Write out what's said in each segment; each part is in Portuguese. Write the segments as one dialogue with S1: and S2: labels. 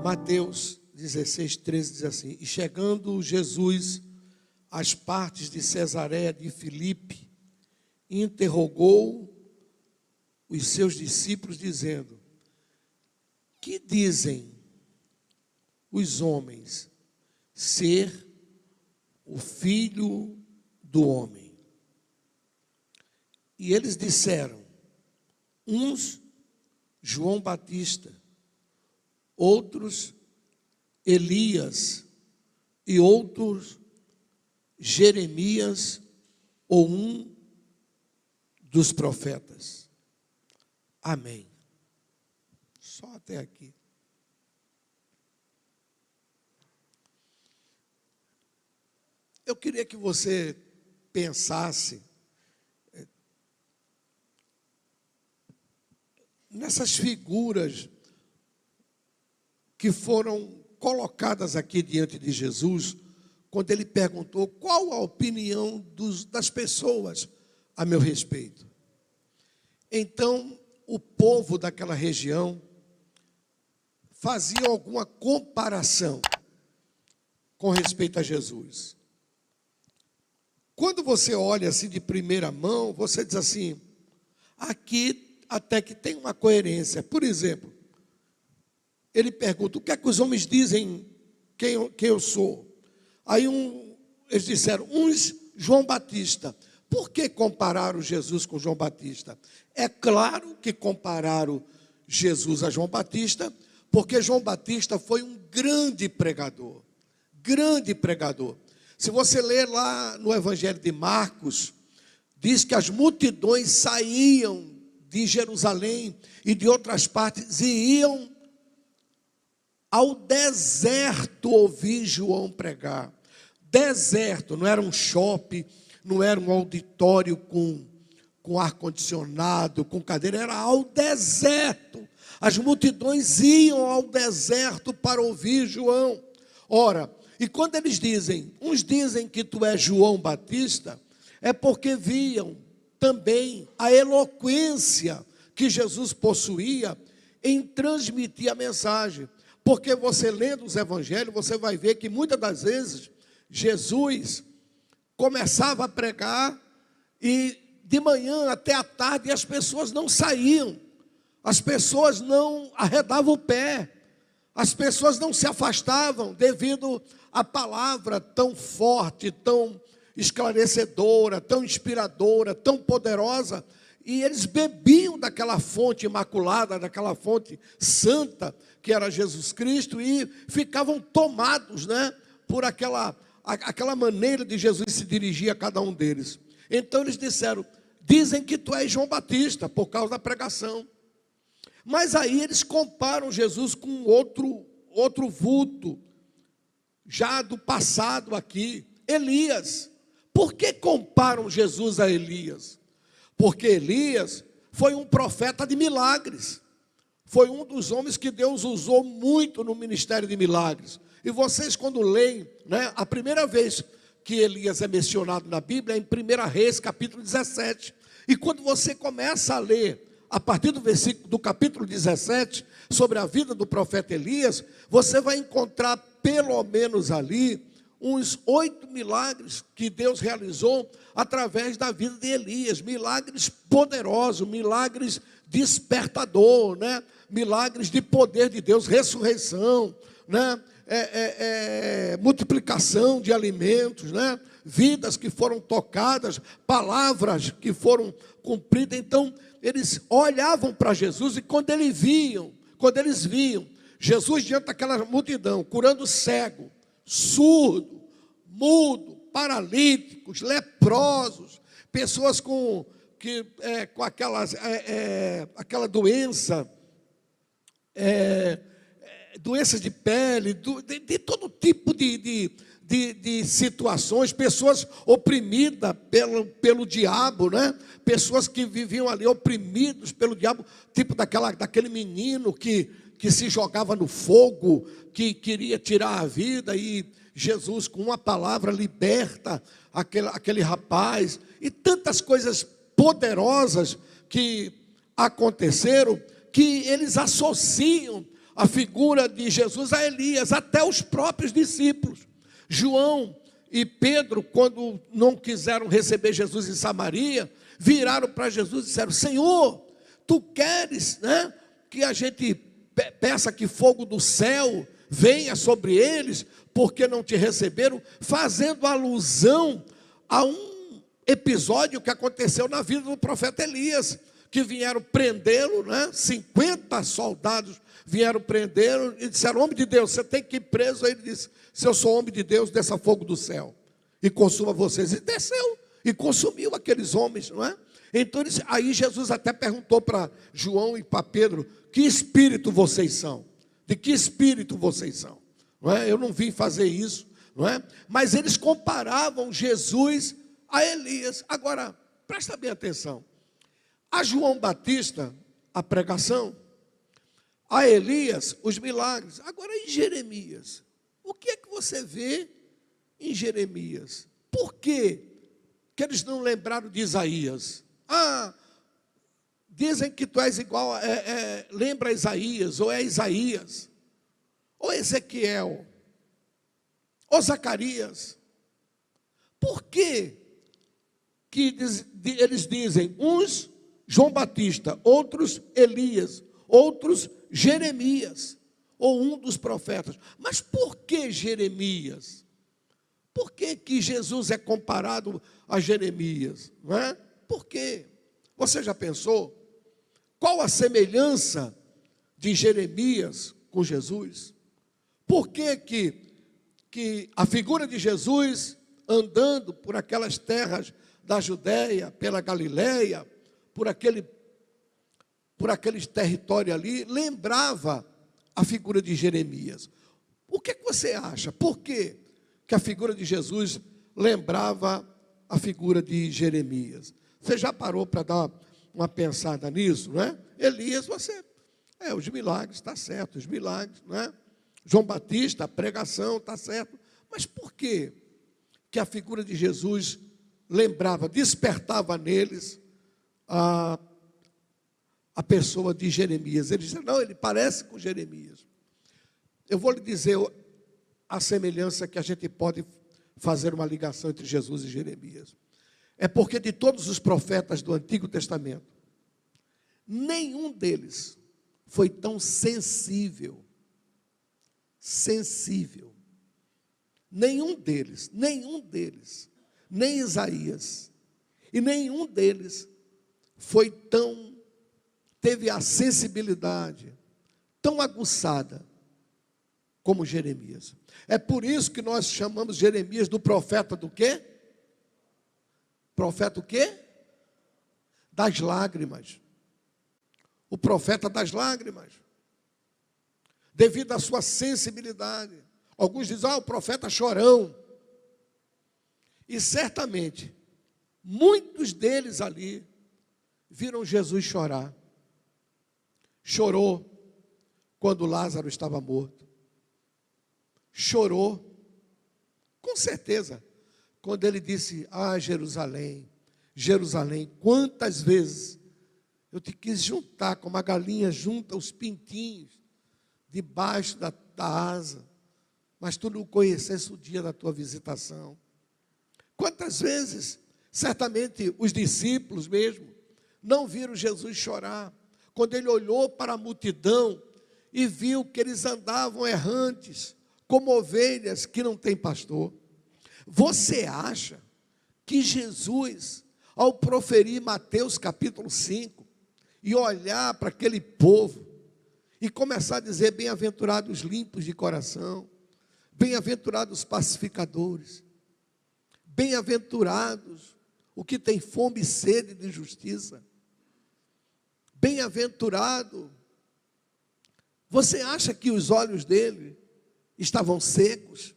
S1: Mateus 16:13 diz assim: E chegando Jesus às partes de Cesareia de Filipe, interrogou os seus discípulos, dizendo: Que dizem os homens ser o Filho do Homem? E eles disseram: uns, João Batista, outros, Elias, e outros, Jeremias, ou um dos profetas. Amém. Só até aqui. Eu queria que você pensasse nessas figuras que foram colocadas aqui diante de Jesus, quando ele perguntou qual a opinião das pessoas a meu respeito. Então, o povo daquela região fazia alguma comparação com respeito a Jesus. Quando você olha assim de primeira mão, você diz assim: aqui até que tem uma coerência. Por exemplo, ele pergunta: o que é que os homens dizem quem eu sou? Aí eles disseram: uns, João Batista. Por que compararam Jesus com João Batista? É claro que compararam Jesus a João Batista, porque João Batista foi um grande pregador. Grande pregador. Se você ler lá no Evangelho de Marcos, diz que as multidões saíam de Jerusalém e de outras partes e iam ao deserto ouvir João pregar. Deserto, não era um shopping, não era um auditório com ar-condicionado, com cadeira, era ao deserto. As multidões iam ao deserto para ouvir João. Ora, e quando eles dizem, uns dizem que tu és João Batista, é porque viam também a eloquência que Jesus possuía em transmitir a mensagem. Porque você lendo os evangelhos, você vai ver que muitas das vezes Jesus começava a pregar e de manhã até à tarde as pessoas não saíam, as pessoas não arredavam o pé, as pessoas não se afastavam devido à palavra tão forte, tão esclarecedora, tão inspiradora, tão poderosa. E eles bebiam daquela fonte imaculada, daquela fonte santa, que era Jesus Cristo, e ficavam tomados, por aquela maneira de Jesus se dirigir a cada um deles. Então eles disseram: dizem que tu és João Batista, por causa da pregação. Mas aí eles comparam Jesus com outro vulto, já do passado aqui, Elias. Por que comparam Jesus a Elias? Porque Elias foi um profeta de milagres. Foi um dos homens que Deus usou muito no ministério de milagres. E vocês, quando leem, a primeira vez que Elias é mencionado na Bíblia é em 1 Reis, capítulo 17. E quando você começa a ler, a partir do capítulo 17, sobre a vida do profeta Elias, você vai encontrar pelo menos ali uns 8 milagres que Deus realizou através da vida de Elias. Milagres poderosos, milagres despertador, milagres de poder de Deus, ressurreição, multiplicação de alimentos, vidas que foram tocadas, palavras que foram cumpridas. Então, eles olhavam para Jesus e quando eles viam Jesus diante daquela multidão, curando cego, surdo, mudo, paralíticos, leprosos, pessoas com aquela doença, doenças de pele, de todo tipo de situações, pessoas oprimidas pelo diabo, pessoas que viviam ali oprimidos pelo diabo, tipo daquele menino que se jogava no fogo, que queria tirar a vida, e Jesus com uma palavra liberta aquele rapaz, e tantas coisas poderosas que aconteceram, que eles associam a figura de Jesus a Elias, até os próprios discípulos. João e Pedro, quando não quiseram receber Jesus em Samaria, viraram para Jesus e disseram: Senhor, tu queres, né, que a gente peça que fogo do céu venha sobre eles, porque não te receberam, fazendo alusão a um episódio que aconteceu na vida do profeta Elias, que vieram prendê-lo, né? 50 soldados vieram prendê-lo e disseram: homem de Deus, você tem que ir preso. Aí ele disse: se eu sou homem de Deus, desça fogo do céu e consuma vocês. E desceu e consumiu aqueles homens, não é? Então aí Jesus até perguntou para João e para Pedro: que espírito vocês são? De que espírito vocês são? Não é? Eu não vim fazer isso, não é? Mas eles comparavam Jesus a Elias. Agora, presta bem atenção. A João Batista, a pregação; a Elias, os milagres. Agora, em Jeremias, o que é que você vê em Jeremias? Por que eles não lembraram de Isaías? Dizem que tu és igual, lembra Isaías, ou é Isaías, ou Ezequiel, ou Zacarias. Por que eles dizem, uns João Batista, outros Elias, outros Jeremias, ou um dos profetas? Mas por que Jeremias? Por que Jesus é comparado a Jeremias? Não é? Por quê? Você já pensou? Qual a semelhança de Jeremias com Jesus? Por que a figura de Jesus andando por aquelas terras da Judéia, pela Galileia, por aquele território ali, lembrava a figura de Jeremias? O que você acha? Por que a figura de Jesus lembrava a figura de Jeremias? Você já parou para dar uma pensada nisso, não é? Elias, os milagres, está certo, os milagres, não é? João Batista, a pregação, está certo. Mas por que a figura de Jesus lembrava, despertava neles a pessoa de Jeremias? Ele dizia: não, ele parece com Jeremias. Eu vou lhe dizer a semelhança que a gente pode fazer uma ligação entre Jesus e Jeremias. É porque de todos os profetas do Antigo Testamento, nenhum deles foi tão sensível. Nenhum deles, nem Isaías, e nenhum deles teve a sensibilidade tão aguçada como Jeremias. É por isso que nós chamamos Jeremias do profeta do quê? Profeta o quê? Das lágrimas. O profeta das lágrimas. Devido à sua sensibilidade. Alguns dizem: o profeta chorão. E certamente, muitos deles ali viram Jesus chorar. Chorou quando Lázaro estava morto. Chorou, com certeza, quando ele disse: Jerusalém, Jerusalém, quantas vezes eu te quis juntar como a galinha junta os pintinhos debaixo da asa, mas tu não conhecesse o dia da tua visitação. Quantas vezes, certamente os discípulos mesmo, não viram Jesus chorar, quando ele olhou para a multidão e viu que eles andavam errantes, como ovelhas que não têm pastor. Você acha que Jesus, ao proferir Mateus capítulo 5, e olhar para aquele povo, e começar a dizer: bem-aventurados limpos de coração, bem-aventurados pacificadores, bem-aventurados o que tem fome e sede de justiça, bem-aventurado. Você acha que os olhos dele estavam secos?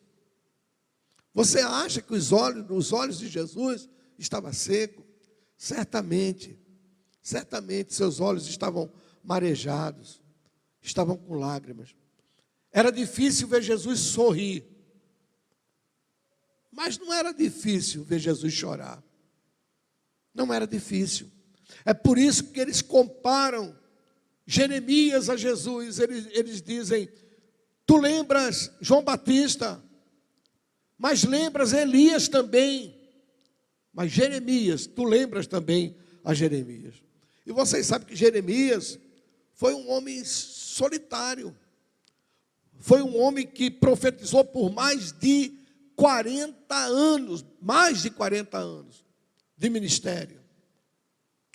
S1: Você acha que os olhos de Jesus estavam secos? Certamente seus olhos estavam marejados, estavam com lágrimas. Era difícil ver Jesus sorrir, mas não era difícil ver Jesus chorar. Não era difícil. É por isso que eles comparam Jeremias a Jesus, eles dizem: tu lembras João Batista, mas lembras Elias também. Mas Jeremias, tu lembras também a Jeremias. E vocês sabem que Jeremias foi um homem solitário. Foi um homem que profetizou por mais de 40 anos, mais de 40 anos de ministério.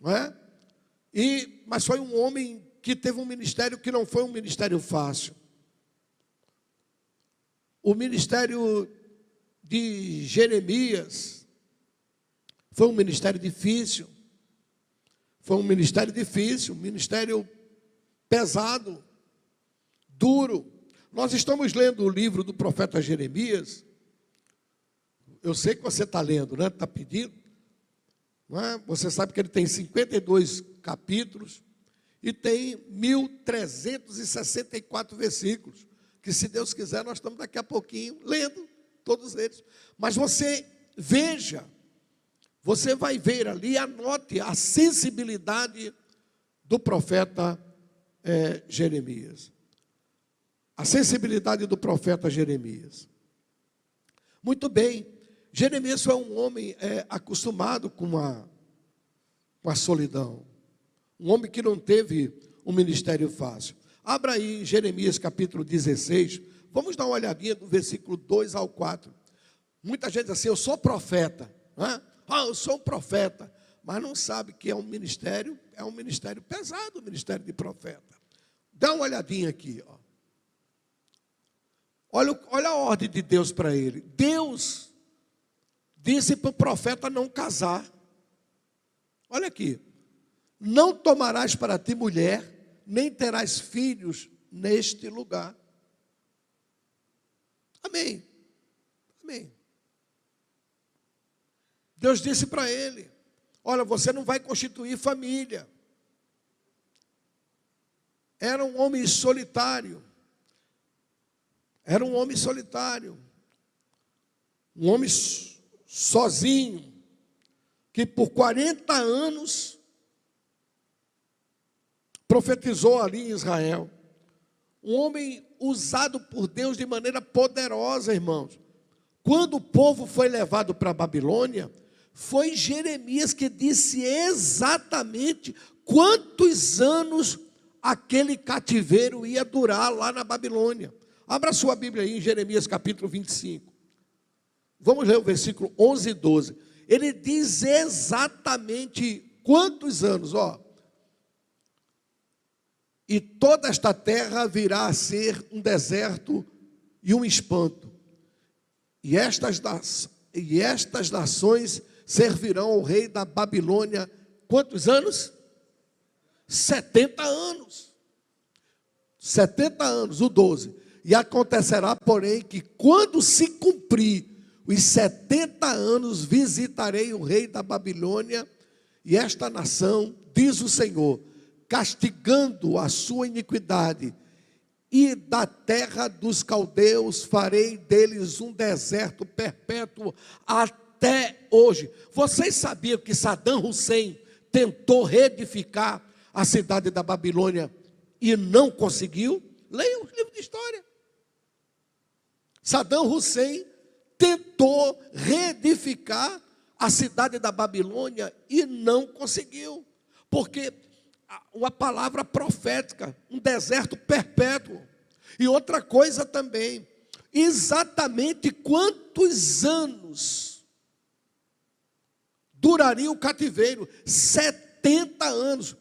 S1: Não é? Mas foi um homem que teve um ministério que não foi um ministério fácil. O ministério de Jeremias foi um ministério difícil. Foi um ministério difícil, um ministério pesado, duro. Nós estamos lendo o livro do profeta Jeremias. Eu sei que você está lendo, né? Está pedindo. Não é? Você sabe que ele tem 52 capítulos e tem 1.364 versículos. Que, se Deus quiser, nós estamos daqui a pouquinho lendo todos eles. Mas você veja, você vai ver ali, anote a sensibilidade do profeta Jeremias. A sensibilidade do profeta Jeremias. Muito bem, Jeremias foi um homem acostumado com a solidão. Um homem que não teve um ministério fácil. Abra aí Jeremias capítulo 16. Vamos dar uma olhadinha do versículo 2 ao 4. Muita gente diz assim: eu sou profeta. Não é? Eu sou um profeta. Mas não sabe que é um ministério pesado, o ministério de profeta. Dá uma olhadinha aqui, ó. Olha a ordem de Deus para ele. Deus disse para o profeta não casar. Olha aqui. Não tomarás para ti mulher, nem terás filhos neste lugar. Amém. Amém. Deus disse para ele: olha, você não vai constituir família. Era um homem solitário. Era um homem solitário. Um homem sozinho, que por 40 anos profetizou ali em Israel. Um homem usado por Deus de maneira poderosa, irmãos. Quando o povo foi levado para a Babilônia, foi Jeremias que disse exatamente quantos anos aquele cativeiro ia durar lá na Babilônia. Abra sua Bíblia aí em Jeremias capítulo 25. Vamos ler o versículo 11 e 12. Ele diz exatamente quantos anos, ó. E toda esta terra virá a ser um deserto e um espanto. E estas nações servirão ao rei da Babilônia, quantos anos? 70 anos. 70 anos, o 12. E acontecerá, porém, que quando se cumprir os 70 anos, visitarei o rei da Babilônia e esta nação, diz o Senhor, castigando a sua iniquidade, e da terra dos caldeus farei deles um deserto perpétuo até hoje. Vocês sabiam que Saddam Hussein tentou reedificar a cidade da Babilônia e não conseguiu? Leiam o livro de história. Saddam Hussein tentou reedificar a cidade da Babilônia e não conseguiu, porque uma palavra profética, um deserto perpétuo. E outra coisa também, exatamente quantos anos duraria o cativeiro? 70 anos.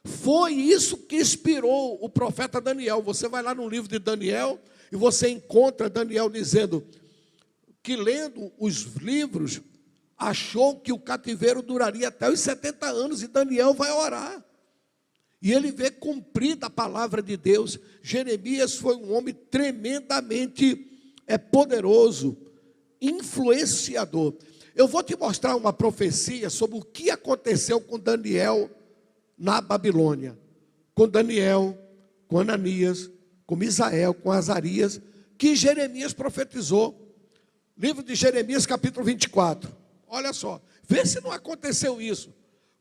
S1: Foi isso que inspirou o profeta Daniel. Você vai lá no livro de Daniel e você encontra Daniel dizendo que, lendo os livros, achou que o cativeiro duraria até os 70 anos, e Daniel vai orar. E ele vê cumprida a palavra de Deus. Jeremias foi um homem tremendamente poderoso, influenciador. Eu vou te mostrar uma profecia sobre o que aconteceu com Daniel na Babilônia. Com Daniel, com Ananias, com Misael, com Azarias, que Jeremias profetizou. Livro de Jeremias, capítulo 24. Olha só, vê se não aconteceu isso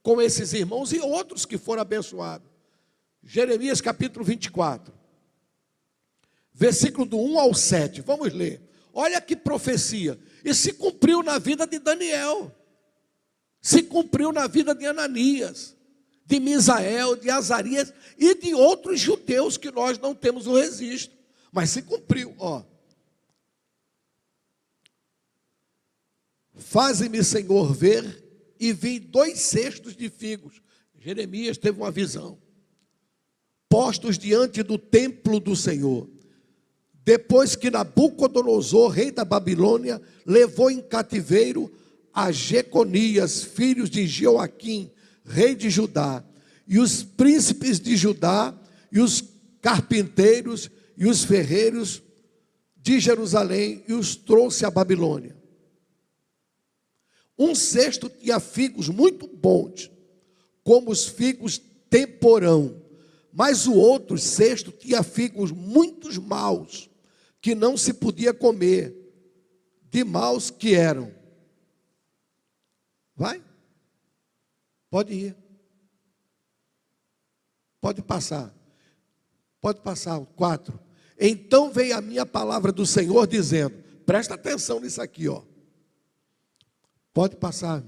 S1: com esses irmãos e outros que foram abençoados. Jeremias capítulo 24, versículo do 1 ao 7, vamos ler. Olha que profecia, e se cumpriu na vida de Daniel, se cumpriu na vida de Ananias, de Misael, de Azarias e de outros judeus que nós não temos o registro, mas se cumpriu, ó. Faze-me, Senhor, ver, e vi 2 cestos de figos. Jeremias teve uma visão, postos diante do templo do Senhor, depois que Nabucodonosor, rei da Babilônia, levou em cativeiro a Jeconias, filhos de Jeoaquim, rei de Judá, e os príncipes de Judá, e os carpinteiros, e os ferreiros de Jerusalém, e os trouxe à Babilônia. Um cesto tinha figos muito bons, como os figos temporão, mas o outro cesto tinha figos muito maus, que não se podia comer, de maus que eram. Vai? Pode ir. Pode passar. Pode passar, 4. Então veio a minha palavra do Senhor dizendo, presta atenção nisso aqui, ó. Pode passar.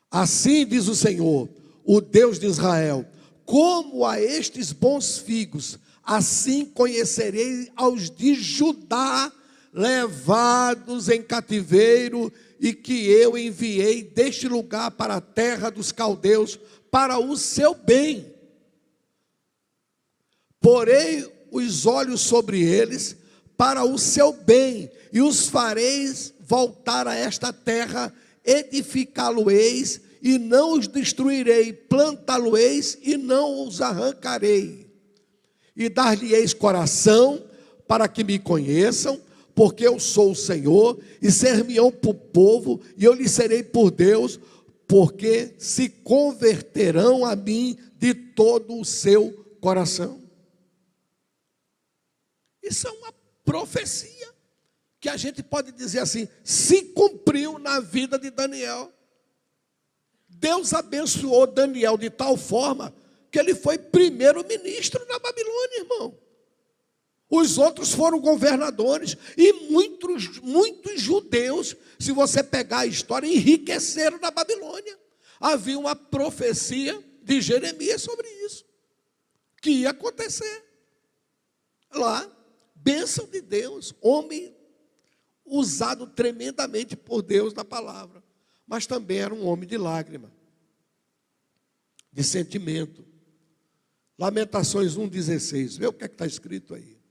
S1: Assim diz o Senhor, o Deus de Israel, como a estes bons figos, assim conhecerei aos de Judá, levados em cativeiro, e que eu enviei deste lugar para a terra dos caldeus, para o seu bem. Porei os olhos sobre eles, para o seu bem, e os fareis voltar a esta terra, edificá-lo-eis, e não os destruirei, plantá-lo-eis, e não os arrancarei. E dar-lhe-eis coração, para que me conheçam, porque eu sou o Senhor, e ser-me-ão por povo, e eu lhes serei por Deus, porque se converterão a mim de todo o seu coração. Isso é uma profecia, que a gente pode dizer assim, se cumpriu na vida de Daniel. Deus abençoou Daniel de tal forma, que ele foi primeiro-ministro na Babilônia, irmão. Os outros foram governadores, e muitos judeus, se você pegar a história, enriqueceram na Babilônia. Havia uma profecia de Jeremias sobre isso, que ia acontecer. Lá, bênção de Deus, homem usado tremendamente por Deus na palavra, mas também era um homem de lágrima, de sentimento. Lamentações 1,16, vê o que está escrito aí.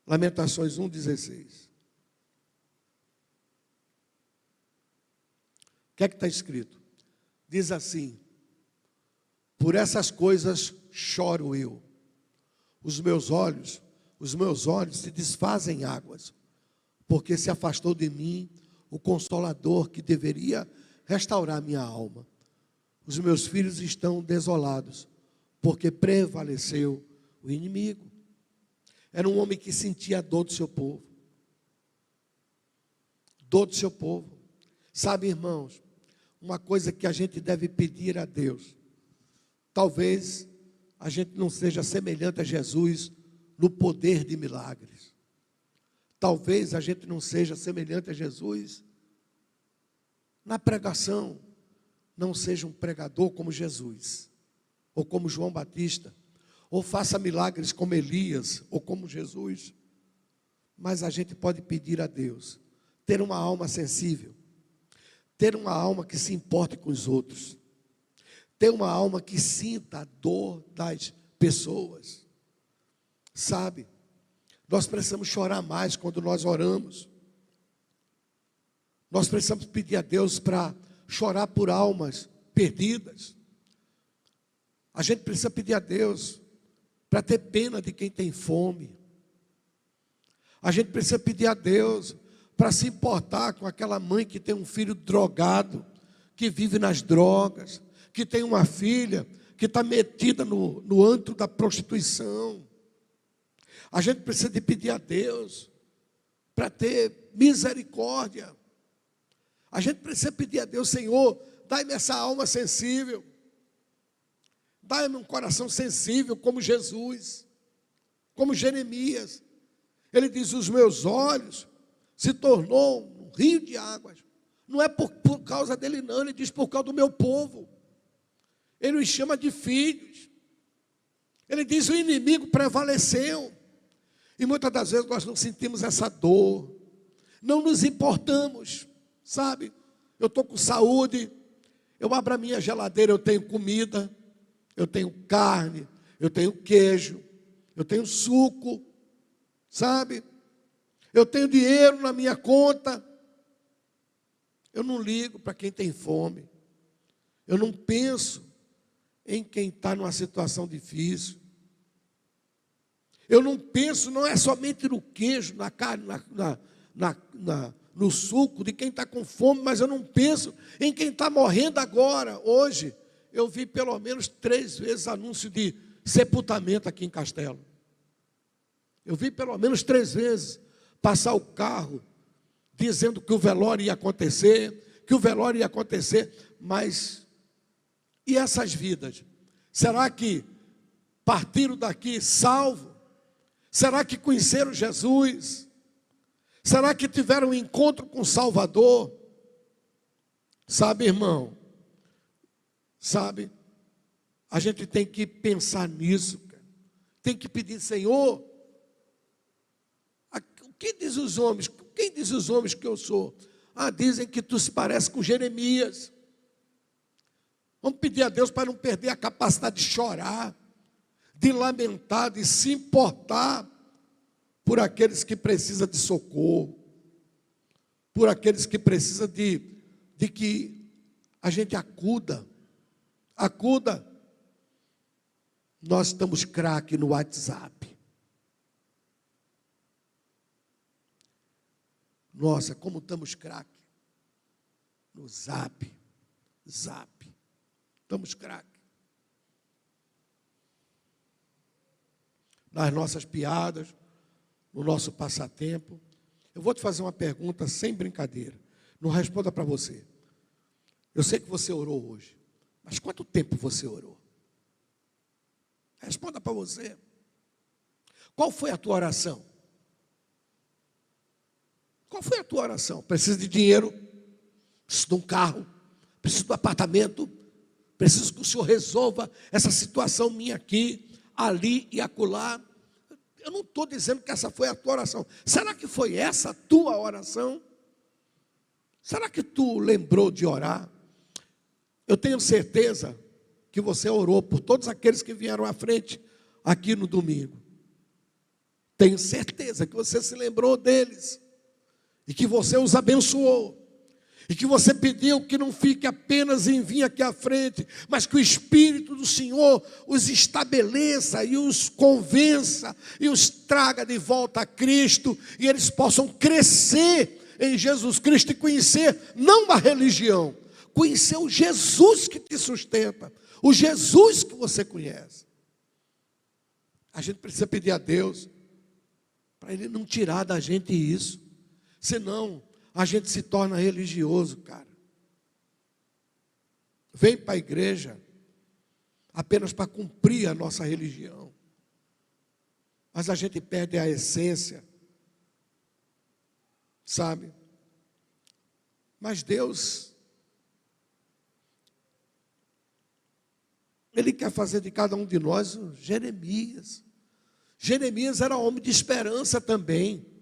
S1: Lamentações 1,16. O que é que está escrito? Diz assim, por essas coisas choro eu, os meus olhos se desfazem em águas, porque se afastou de mim o Consolador que deveria restaurar minha alma. Os meus filhos estão desolados, porque prevaleceu o inimigo. Era um homem que sentia a dor do seu povo. Dor do seu povo. Sabe, irmãos, uma coisa que a gente deve pedir a Deus, talvez a gente não seja semelhante a Jesus no poder de milagres. Talvez a gente não seja semelhante a Jesus na pregação, não seja um pregador como Jesus, ou como João Batista, ou faça milagres como Elias, ou como Jesus. Mas a gente pode pedir a Deus, ter uma alma sensível, ter uma alma que se importe com os outros, ter uma alma que sinta a dor das pessoas. Sabe, nós precisamos chorar mais quando nós oramos. Nós precisamos pedir a Deus para chorar por almas perdidas. A gente precisa pedir a Deus para ter pena de quem tem fome. A gente precisa pedir a Deus para se importar com aquela mãe que tem um filho drogado, que vive nas drogas, que tem uma filha que está metida no antro da prostituição. A gente precisa de pedir a Deus para ter misericórdia. A gente precisa pedir a Deus, Senhor, dai-me essa alma sensível. Dai-me um coração sensível como Jesus, como Jeremias. Ele diz, os meus olhos se tornou um rio de águas. Não é por causa dele não, ele diz por causa do meu povo. Ele os chama de filhos. Ele diz, o inimigo prevaleceu. E muitas das vezes nós não sentimos essa dor. Não nos importamos, sabe? Eu estou com saúde, eu abro a minha geladeira, eu tenho comida, eu tenho carne, eu tenho queijo, eu tenho suco, sabe? Eu tenho dinheiro na minha conta. Eu não ligo para quem tem fome. Eu não penso em quem está numa situação difícil. Eu não penso, não é somente no queijo, na carne, no suco de quem está com fome, mas eu não penso em quem está morrendo agora. Hoje, eu vi pelo menos 3 vezes anúncio de sepultamento aqui em Castelo. Eu vi pelo menos 3 vezes passar o carro, dizendo que o velório ia acontecer, mas e essas vidas? Será que partiram daqui salvos? Será que conheceram Jesus? Será que tiveram um encontro com o Salvador? Sabe, irmão? Sabe? A gente tem que pensar nisso, cara. Tem que pedir, Senhor, o que diz os homens? Quem diz os homens que eu sou? Ah, dizem que tu se parece com Jeremias. Vamos pedir a Deus para não perder a capacidade de chorar, de lamentar, de se importar por aqueles que precisam de socorro, por aqueles que precisam de que a gente acuda. Nós estamos craque no WhatsApp. Nossa, como estamos craque no Zap. Estamos craque. Nas nossas piadas, no nosso passatempo. Eu vou te fazer uma pergunta sem brincadeira. Não responda para você. Eu sei que você orou hoje, mas quanto tempo você orou? Responda para você. Qual foi a tua oração? Qual foi a tua oração? Preciso de dinheiro? Preciso de um carro? Preciso de um apartamento? Preciso que o Senhor resolva essa situação minha aqui, ali e acolá. Eu não estou dizendo que essa foi a tua oração. Será que foi essa a tua oração? Será que tu lembrou de orar? Eu tenho certeza que você orou por todos aqueles que vieram à frente aqui no domingo. Tenho certeza que você se lembrou deles e que você os abençoou. E que você pediu que não fique apenas em vir aqui à frente, mas que o Espírito do Senhor os estabeleça e os convença e os traga de volta a Cristo, e eles possam crescer em Jesus Cristo e conhecer não a religião, conhecer o Jesus que te sustenta, o Jesus que você conhece. A gente precisa pedir a Deus para Ele não tirar da gente isso, senão a gente se torna religioso, cara. Vem para a igreja apenas para cumprir a nossa religião. Mas a gente perde a essência, sabe? Mas Deus, Ele quer fazer de cada um de nós um Jeremias. Jeremias era homem de esperança também.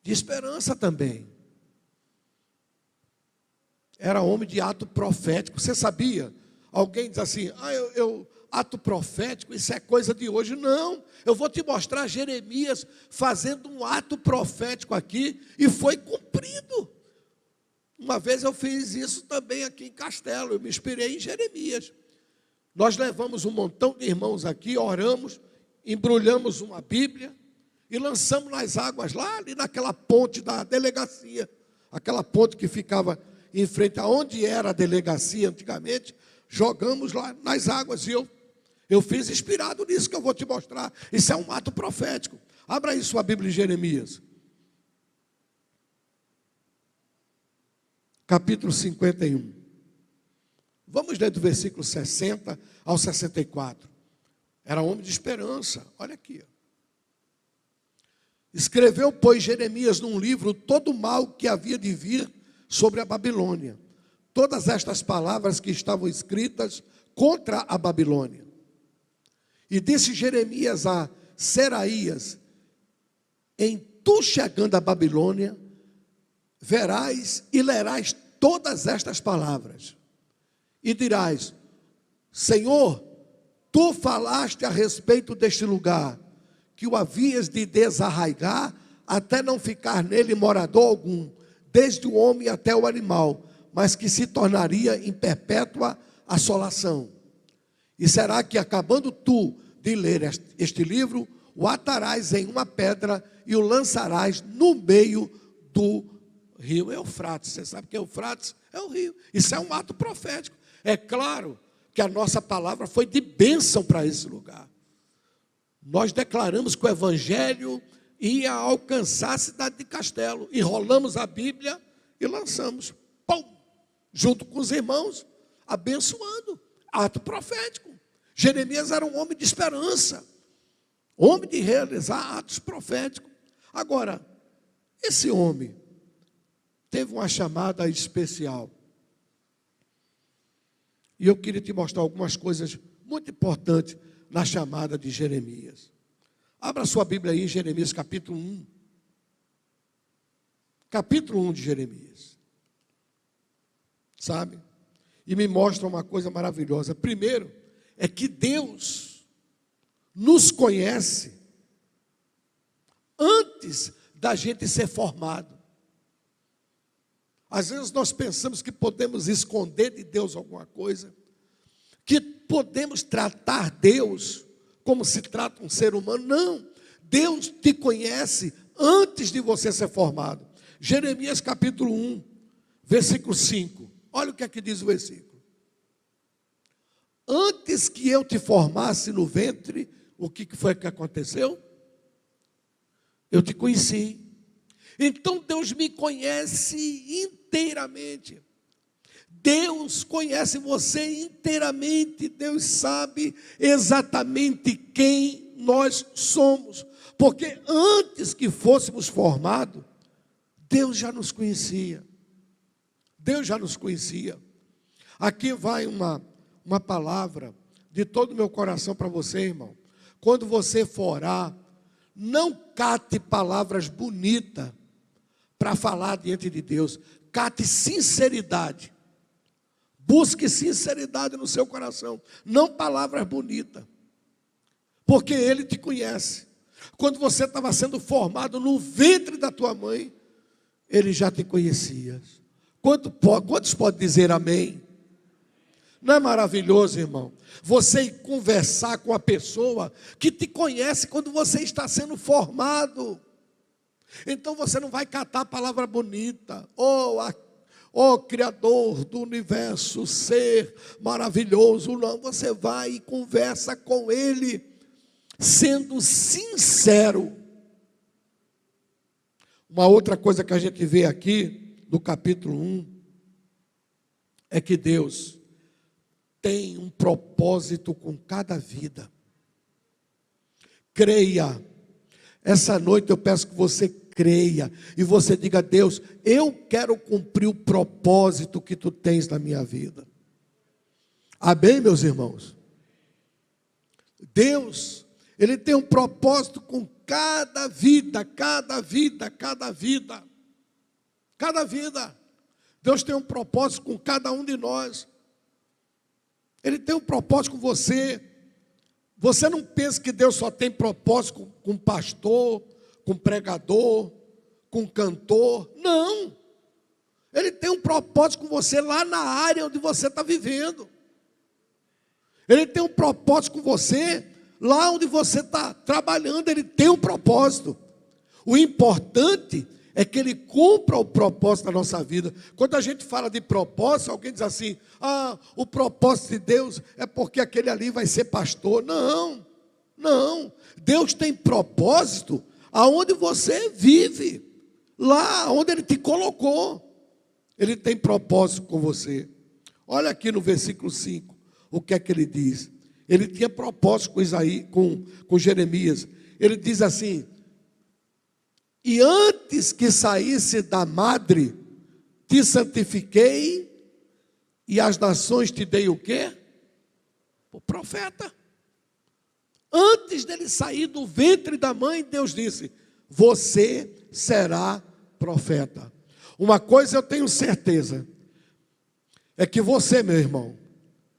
S1: De esperança também. Era homem de ato profético. Você sabia? Alguém diz assim, ato profético, isso é coisa de hoje. Não, eu vou te mostrar Jeremias fazendo um ato profético aqui, e foi cumprido. Uma vez eu fiz isso também aqui em Castelo, eu me inspirei em Jeremias. Nós levamos um montão de irmãos aqui, oramos, embrulhamos uma Bíblia, e lançamos nas águas lá ali naquela ponte da delegacia. Aquela ponte que ficava em frente aonde era a delegacia antigamente. Jogamos lá nas águas. E eu fiz inspirado nisso que eu vou te mostrar. Isso é um ato profético. Abra aí sua Bíblia em Jeremias. capítulo 51. Vamos ler do versículo 60 ao 64. Era homem de esperança. Olha aqui. Escreveu, pois, Jeremias num livro todo o mal que havia de vir sobre a Babilônia. Todas estas palavras que estavam escritas contra a Babilônia. E disse Jeremias a Seraías: em tu chegando à Babilônia, verás e lerás todas estas palavras. E dirás: Senhor, tu falaste a respeito deste lugar, que o havias de desarraigar, até não ficar nele morador algum, desde o homem até o animal, mas que se tornaria em perpétua assolação. E será que, acabando tu de ler este livro, o atarás em uma pedra e o lançarás no meio do rio Eufrates. Você sabe que Eufrates é o rio. Isso é um ato profético. É claro que a nossa palavra foi de bênção para esse lugar. Nós declaramos que o evangelho ia alcançar a cidade de Castelo. Enrolamos a Bíblia e lançamos. Pum! Junto com os irmãos, abençoando. Ato profético. Jeremias era um homem de esperança. Homem de realizar atos proféticos. Agora, esse homem teve uma chamada especial. E eu queria te mostrar algumas coisas muito importantes na chamada de Jeremias. Abra sua Bíblia aí em Jeremias capítulo 1. Capítulo 1 de Jeremias. Sabe? E me mostra uma coisa maravilhosa. Primeiro, é que Deus nos conhece antes da gente ser formado. Às vezes nós pensamos que podemos esconder de Deus alguma coisa, que podemos tratar Deus como se trata um ser humano. Não, Deus te conhece antes de você ser formado. Jeremias capítulo 1, versículo 5. Olha o que é que diz o versículo. Antes que eu te formasse no ventre, o que foi que aconteceu? Eu te conheci. Então Deus me conhece inteiramente. Deus conhece você inteiramente. Deus sabe exatamente quem nós somos. Porque antes que fôssemos formados, Deus já nos conhecia. Deus já nos conhecia. Aqui vai uma palavra de todo o meu coração para você, irmão. Quando você for orar, não cate palavras bonitas para falar diante de Deus. Cate sinceridade. Busque sinceridade no seu coração. Não palavras bonitas. Porque Ele te conhece. Quando você estava sendo formado no ventre da tua mãe, Ele já te conhecia. Quantos podem dizer amém? Não é maravilhoso, irmão? Você ir conversar com a pessoa que te conhece quando você está sendo formado. Então você não vai catar a palavra bonita. Oh, Criador do universo, ser maravilhoso. Não, você vai e conversa com Ele, sendo sincero. Uma outra coisa que a gente vê aqui, no capítulo 1, é que Deus tem um propósito com cada vida. Creia. Essa noite eu peço que você creia e você diga: Deus, eu quero cumprir o propósito que tu tens na minha vida. Amém, meus irmãos? Deus, Ele tem um propósito com cada vida, cada vida, cada vida. Cada vida. Deus tem um propósito com cada um de nós. Ele tem um propósito com você. Você não pensa que Deus só tem propósito com pastor, com pregador, com cantor. Não. Ele tem um propósito com você lá na área onde você está vivendo. Ele tem um propósito com você lá onde você está trabalhando. Ele tem um propósito. O importante é que Ele cumpra o propósito da nossa vida. Quando a gente fala de propósito, alguém diz assim: o propósito de Deus é porque aquele ali vai ser pastor. Não, não. Deus tem propósito aonde você vive, lá onde Ele te colocou. Ele tem propósito com você. Olha aqui no versículo 5, o que é que ele diz. Ele tinha propósito com Jeremias. Ele diz assim: e antes que saísse da madre, te santifiquei, e as nações te dei o quê? O profeta. Antes dele sair do ventre da mãe, Deus disse: você será profeta. Uma coisa eu tenho certeza, é que você, meu irmão,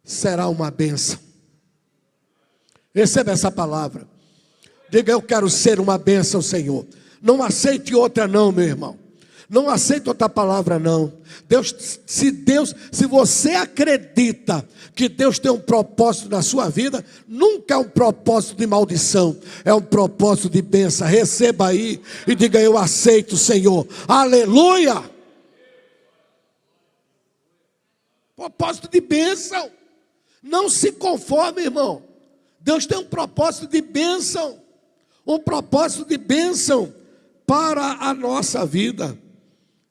S1: será uma bênção. Receba essa palavra. Diga: eu quero ser uma bênção, Senhor. Não aceite outra não, meu irmão. Não aceite outra palavra não. Se você acredita que Deus tem um propósito na sua vida, nunca é um propósito de maldição, é um propósito de bênção. Receba aí e diga: eu aceito, Senhor. Aleluia! Propósito de bênção. Não se conforme, irmão. Deus tem um propósito de bênção. Um propósito de bênção para a nossa vida.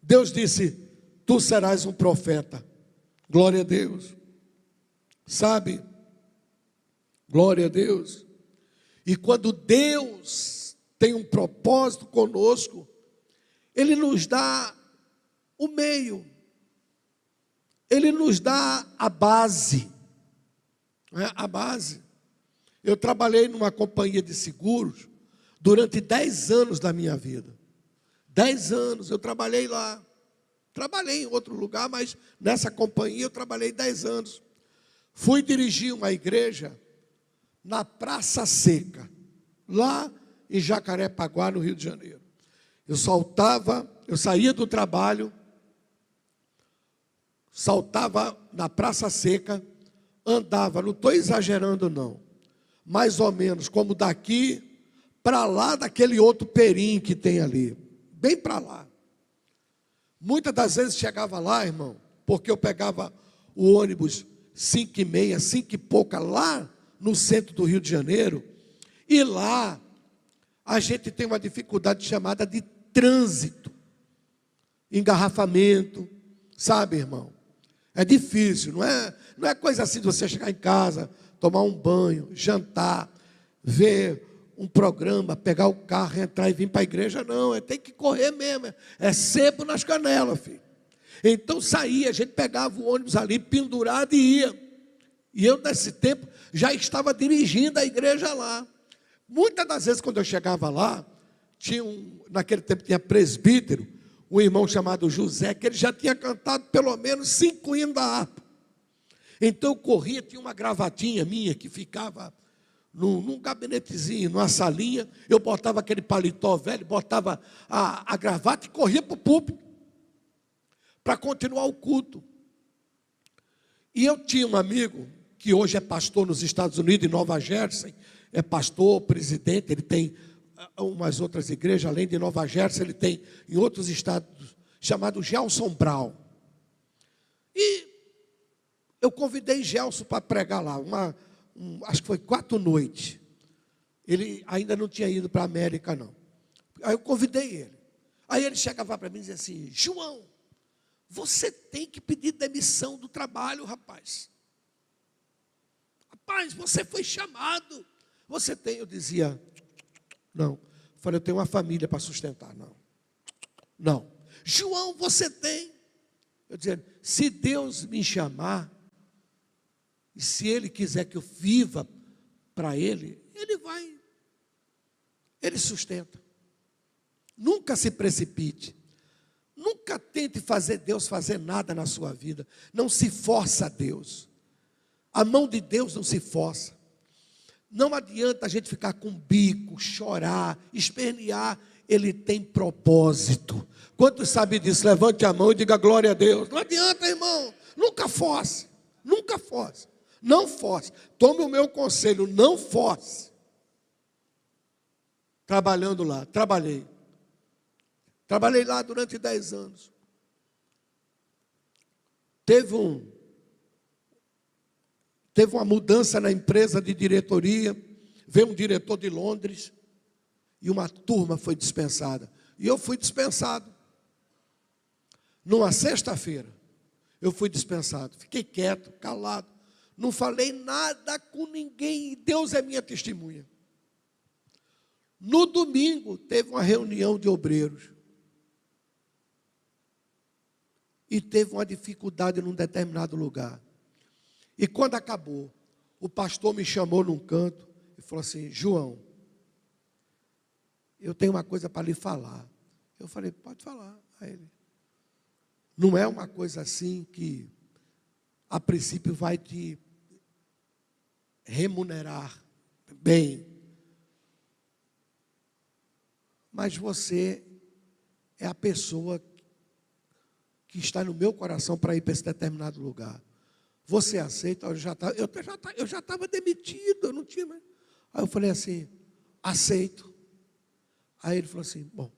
S1: Deus disse: tu serás um profeta. Glória a Deus. Sabe? Glória a Deus. E quando Deus tem um propósito conosco, Ele nos dá o meio. Ele nos dá a base. A base. Eu trabalhei numa companhia de seguros durante 10 anos da minha vida. 10 anos eu trabalhei lá. Trabalhei em outro lugar, mas nessa companhia eu trabalhei 10 anos. Fui dirigir uma igreja na Praça Seca, lá em Jacarepaguá, no Rio de Janeiro. Eu saía do trabalho, saltava na Praça Seca, andava, não estou exagerando não, mais ou menos como daqui para lá daquele outro perim que tem ali, bem para lá. Muitas das vezes chegava lá, irmão, porque eu pegava o ônibus 5h30, 5 e pouca, lá no centro do Rio de Janeiro, e lá a gente tem uma dificuldade chamada de trânsito, engarrafamento, sabe, irmão? É difícil, não é coisa assim de você chegar em casa, tomar um banho, jantar, ver um programa, pegar o carro, entrar e vir para a igreja, não, tem que correr mesmo, é sebo nas canelas, filho. Então saía, a gente pegava o ônibus ali, pendurado e ia. E eu nesse tempo já estava dirigindo a igreja lá. Muitas das vezes quando eu chegava lá, naquele tempo tinha presbítero, um irmão chamado José, que ele já tinha cantado pelo menos 5 hinos da harpa. Então eu corria, tinha uma gravatinha minha que ficava num gabinetezinho, numa salinha, eu botava aquele paletó velho, botava a gravata e corria para o púlpito, para continuar o culto. E eu tinha um amigo, que hoje é pastor nos Estados Unidos, em Nova Jersey, é pastor, presidente, ele tem umas outras igrejas, além de Nova Jersey, ele tem em outros estados, chamado Gelson Brown. E eu convidei Gelson para pregar lá, acho que foi 4 noites. Ele ainda não tinha ido para a América, não. Aí eu convidei ele. Aí ele chegava para mim e dizia assim: João, você tem que pedir demissão do trabalho, rapaz. Rapaz, você foi chamado. Você tem, eu dizia, não. Eu falei, eu tenho uma família para sustentar. Não. João, você tem. Eu dizia, se Deus me chamar, e se Ele quiser que eu viva para Ele, Ele vai. Ele sustenta. Nunca se precipite. Nunca tente fazer Deus fazer nada na sua vida. Não se força a Deus. A mão de Deus não se força. Não adianta a gente ficar com bico, chorar, espernear. Ele tem propósito. Quantos sabem disso? Levante a mão e diga glória a Deus. Não adianta, irmão. Nunca force. Nunca force. Não force. Tome o meu conselho, não force. Trabalhando lá, trabalhei lá durante 10 anos. Teve uma mudança na empresa de diretoria, veio um diretor de Londres, e uma turma foi dispensada. E eu fui dispensado. Numa sexta-feira, eu fui dispensado. Fiquei quieto, calado. Não falei nada com ninguém. E Deus é minha testemunha. No domingo, teve uma reunião de obreiros. E teve uma dificuldade num determinado lugar. E quando acabou, o pastor me chamou num canto e falou assim: João, eu tenho uma coisa para lhe falar. Eu falei: pode falar. A ele: não é uma coisa assim que a princípio vai te remunerar bem, mas você é a pessoa que está no meu coração para ir para esse determinado lugar. Você aceita? Eu já estava demitido, eu não tinha mais. Aí eu falei assim: aceito. Aí ele falou assim: bom,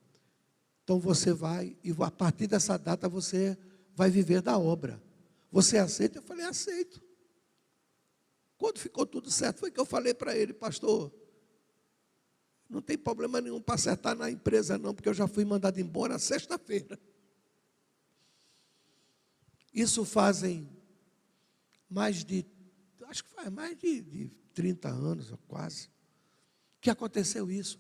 S1: então você vai, e a partir dessa data você vai viver da obra. Você aceita? Eu falei: aceito. Quando ficou tudo certo, foi que eu falei para ele: pastor, não tem problema nenhum para acertar na empresa não, porque eu já fui mandado embora sexta-feira. Isso fazem acho que faz mais de 30 anos, quase, que aconteceu isso.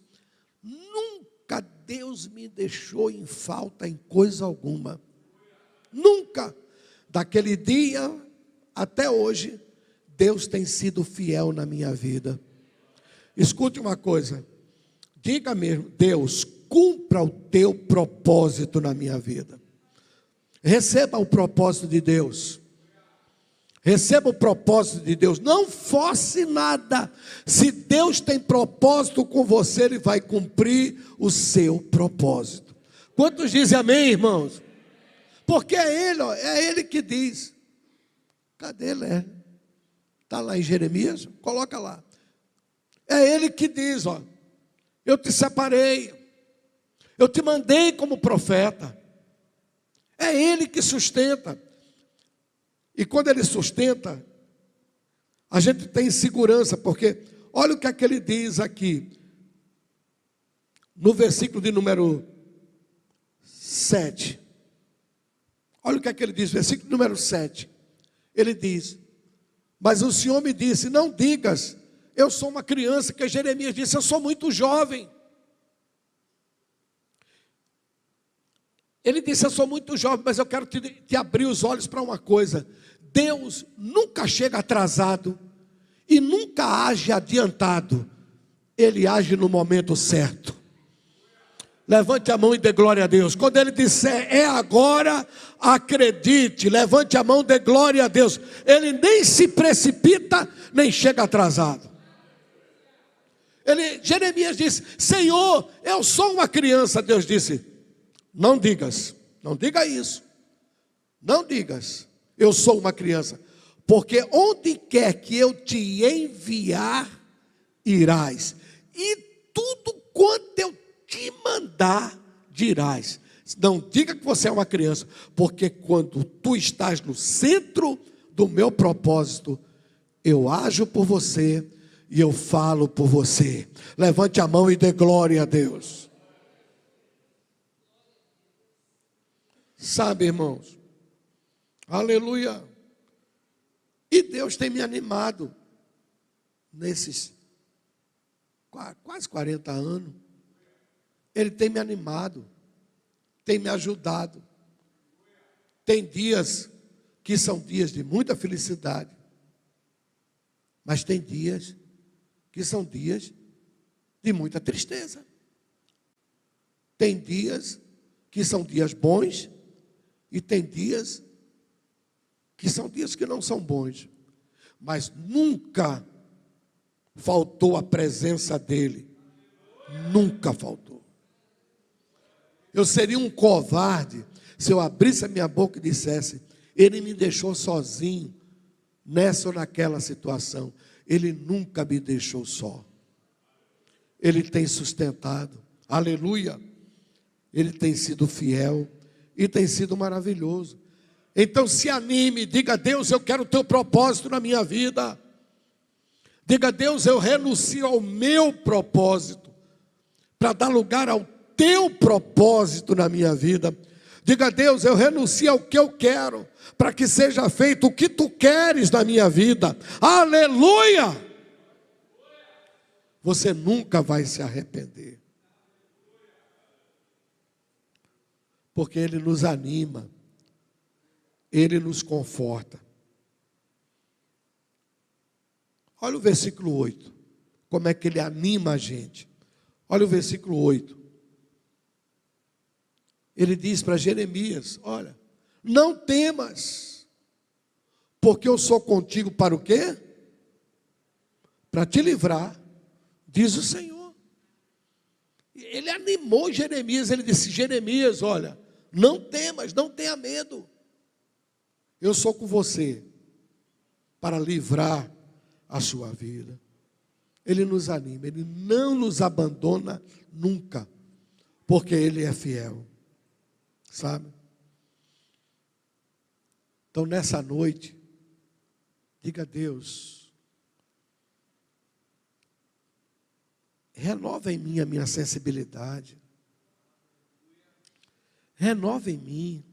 S1: Nunca Deus me deixou em falta em coisa alguma. Nunca. Daquele dia até hoje, Deus tem sido fiel na minha vida. Escute uma coisa. Diga mesmo: Deus, cumpra o teu propósito na minha vida. Receba o propósito de Deus. Receba o propósito de Deus. Não force nada. Se Deus tem propósito com você, Ele vai cumprir o seu propósito. Quantos dizem amém, irmãos? Porque é Ele que diz. Cadê ele? Está lá em Jeremias? Coloca lá. É Ele que diz, ó: eu te separei, eu te mandei como profeta. É Ele que sustenta. E quando Ele sustenta, a gente tem segurança, porque olha o que é que Ele diz aqui, no versículo de número 7. Olha o que é que Ele diz, versículo número 7. Ele diz: mas o Senhor me disse, não digas, eu sou uma criança, que Jeremias disse, eu sou muito jovem. Ele disse, eu sou muito jovem, mas eu quero te abrir os olhos para uma coisa. Deus nunca chega atrasado e nunca age adiantado. Ele age no momento certo. Levante a mão e dê glória a Deus. Quando Ele disser, é agora, acredite. Levante a mão e dê glória a Deus. Ele nem se precipita, nem chega atrasado. Jeremias disse, Senhor, eu sou uma criança. Deus disse, não digas, não diga isso. Não digas, eu sou uma criança. Porque onde quer que eu te enviar, irás. E tudo quanto eu te mandar, dirás. Não diga que você é uma criança, porque quando tu estás no centro do meu propósito, eu ajo por você e eu falo por você. Levante a mão e dê glória a Deus. Sabe, irmãos, aleluia. E Deus tem me animado nesses quase 40 anos. Ele tem me animado, tem me ajudado. Tem dias que são dias de muita felicidade, mas tem dias que são dias de muita tristeza. Tem dias que são dias bons e tem dias que são dias que não são bons, mas nunca faltou a presença dele. Nunca faltou. Eu seria um covarde se eu abrisse a minha boca e dissesse, ele me deixou sozinho nessa ou naquela situação. Ele nunca me deixou só. Ele tem sustentado. Aleluia. Ele tem sido fiel e tem sido maravilhoso. Então se anime, diga, Deus, eu quero o teu propósito na minha vida. Diga, Deus, eu renuncio ao meu propósito para dar lugar ao teu propósito na minha vida. Diga a Deus, eu renuncio ao que eu quero, para que seja feito o que tu queres na minha vida. Aleluia! Você nunca vai se arrepender. Porque Ele nos anima, Ele nos conforta. Olha o versículo 8, como é que Ele anima a gente. Olha o versículo 8. Ele diz para Jeremias, olha, não temas, porque eu sou contigo para o quê? Para te livrar, diz o Senhor. Ele animou Jeremias, ele disse, Jeremias, olha, não temas, não tenha medo. Eu sou com você para livrar a sua vida. Ele nos anima, Ele não nos abandona nunca, porque Ele é fiel, sabe? Então nessa noite, diga a Deus, renova em mim a minha sensibilidade, renova em mim,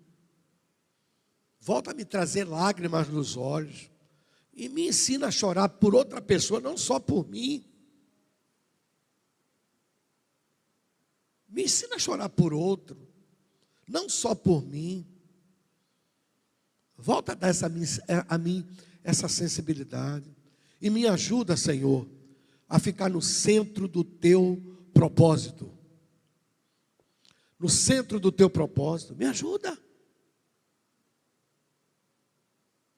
S1: volta a me trazer lágrimas nos olhos, e me ensina a chorar por outra pessoa, não só por mim. Me ensina a chorar por outro, não só por mim. Volta a dar a mim essa sensibilidade. E me ajuda, Senhor, a ficar no centro do teu propósito. No centro do teu propósito. Me ajuda.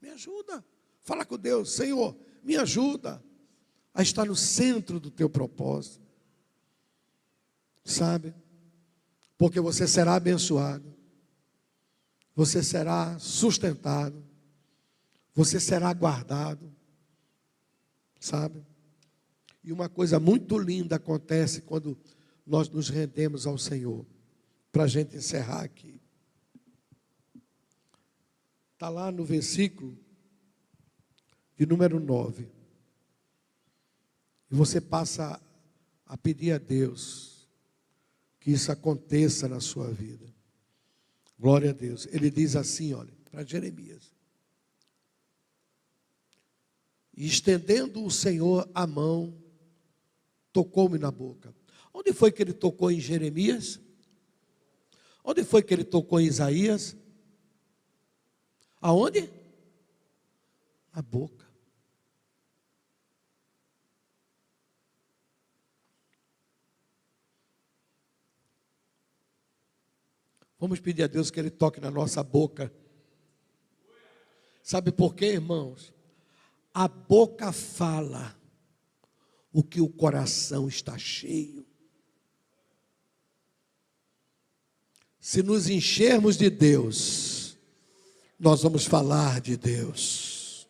S1: Me ajuda. Fala com Deus, Senhor, me ajuda a estar no centro do teu propósito. Sabe? Porque você será abençoado. Você será sustentado. Você será guardado. Sabe? E uma coisa muito linda acontece quando nós nos rendemos ao Senhor. Para a gente encerrar aqui. Está lá no versículo de número 9. E você passa a pedir a Deus que isso aconteça na sua vida. Glória a Deus. Ele diz assim, olha, para Jeremias. E estendendo o Senhor a mão, tocou-me na boca. Onde foi que ele tocou em Jeremias? Onde foi que ele tocou em Isaías? Aonde? Na boca. Vamos pedir a Deus que Ele toque na nossa boca. Sabe por quê, irmãos? A boca fala o que o coração está cheio. Se nos enchermos de Deus, nós vamos falar de Deus.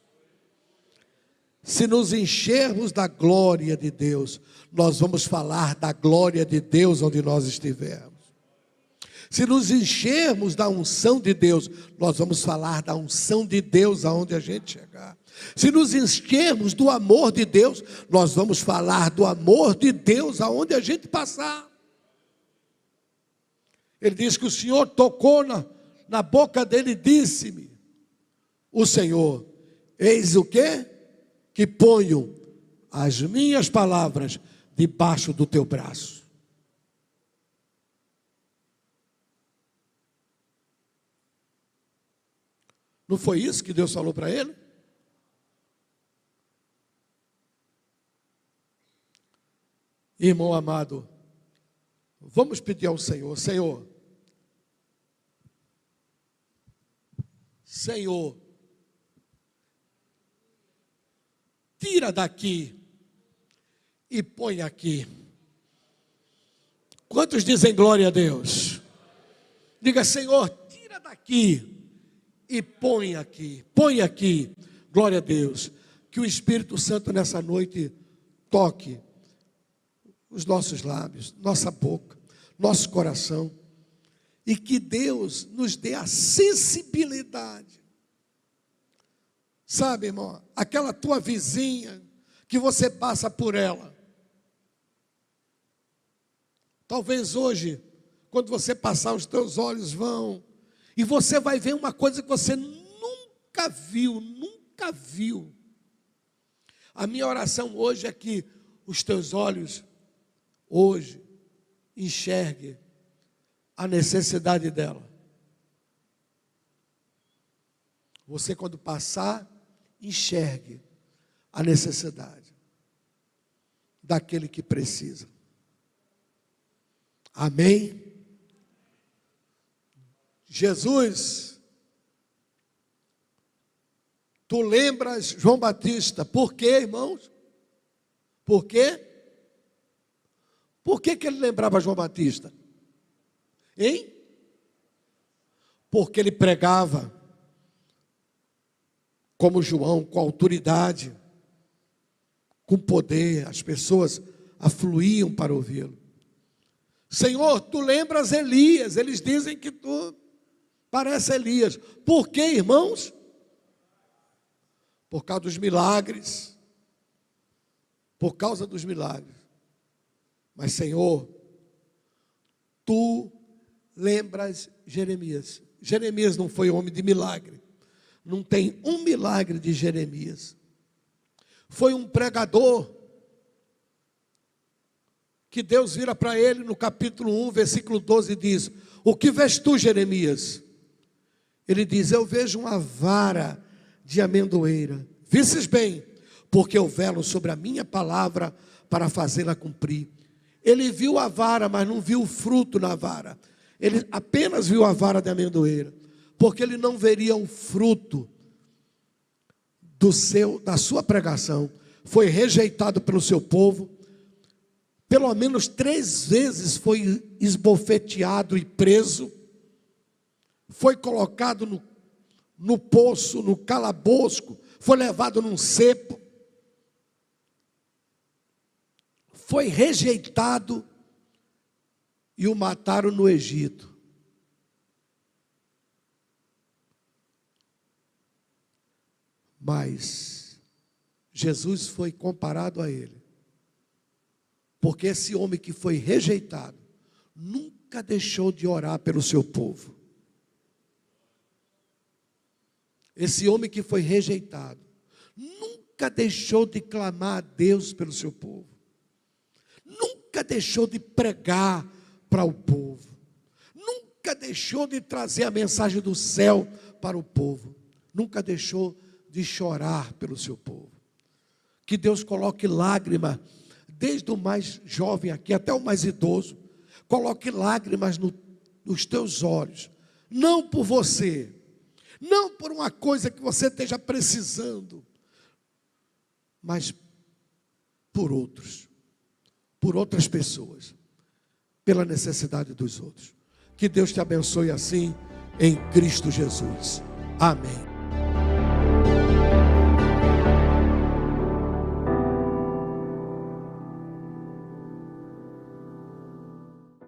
S1: Se nos enchermos da glória de Deus, nós vamos falar da glória de Deus onde nós estivermos. Se nos enchermos da unção de Deus, nós vamos falar da unção de Deus aonde a gente chegar. Se nos enchermos do amor de Deus, nós vamos falar do amor de Deus aonde a gente passar. Ele diz que o Senhor tocou na boca dele e disse-me, o Senhor, eis o quê? Que ponho as minhas palavras debaixo do teu braço. Não foi isso que Deus falou para ele? Irmão amado, vamos pedir ao Senhor, Senhor, tira daqui e põe aqui. Quantos dizem glória a Deus? Diga, Senhor, tira daqui e põe aqui, glória a Deus. Que o Espírito Santo nessa noite toque os nossos lábios, nossa boca, nosso coração, e que Deus nos dê a sensibilidade. Sabe, irmão, aquela tua vizinha que você passa por ela. Talvez hoje, quando você passar, os teus olhos vão E você vai ver uma coisa que você nunca viu, nunca viu. A minha oração hoje é que os teus olhos, hoje, enxerguem a necessidade dela. Você, quando passar, enxergue a necessidade daquele que precisa. Amém? Jesus, tu lembras João Batista, por quê, irmãos? Por quê? Por que ele lembrava João Batista? Hein? Porque ele pregava como João, com autoridade, com poder, as pessoas afluíam para ouvi-lo. Senhor, tu lembras Elias, eles dizem que tu parece Elias. Por quê, irmãos? Por causa dos milagres. Por causa dos milagres. Mas, Senhor, tu lembras Jeremias. Jeremias não foi homem de milagre. Não tem um milagre de Jeremias. Foi um pregador que Deus vira para ele no capítulo 1, versículo 12 e diz: o que vês tu, Jeremias? Ele diz: eu vejo uma vara de amendoeira. Visses bem, porque eu velo sobre a minha palavra para fazê-la cumprir. Ele viu a vara, mas não viu o fruto na vara. Ele apenas viu a vara de amendoeira, porque ele não veria o fruto da sua pregação. Foi rejeitado pelo seu povo. Pelo menos 3 vezes foi esbofeteado e preso. Foi colocado no poço, no calabouço. Foi levado num cepo. Foi rejeitado e o mataram no Egito. Mas Jesus foi comparado a ele, porque esse homem que foi rejeitado nunca deixou de orar pelo seu povo. Esse homem que foi rejeitado nunca deixou de clamar a Deus pelo seu povo. Nunca deixou de pregar para o povo. Nunca deixou de trazer a mensagem do céu para o povo. Nunca deixou de chorar pelo seu povo. Que Deus coloque lágrima, desde o mais jovem aqui até o mais idoso. Coloque lágrimas nos teus olhos. Não por você. Não por uma coisa que você esteja precisando. Mas por outros. Por outras pessoas, pela necessidade dos outros. Que Deus te abençoe assim, em Cristo Jesus. Amém.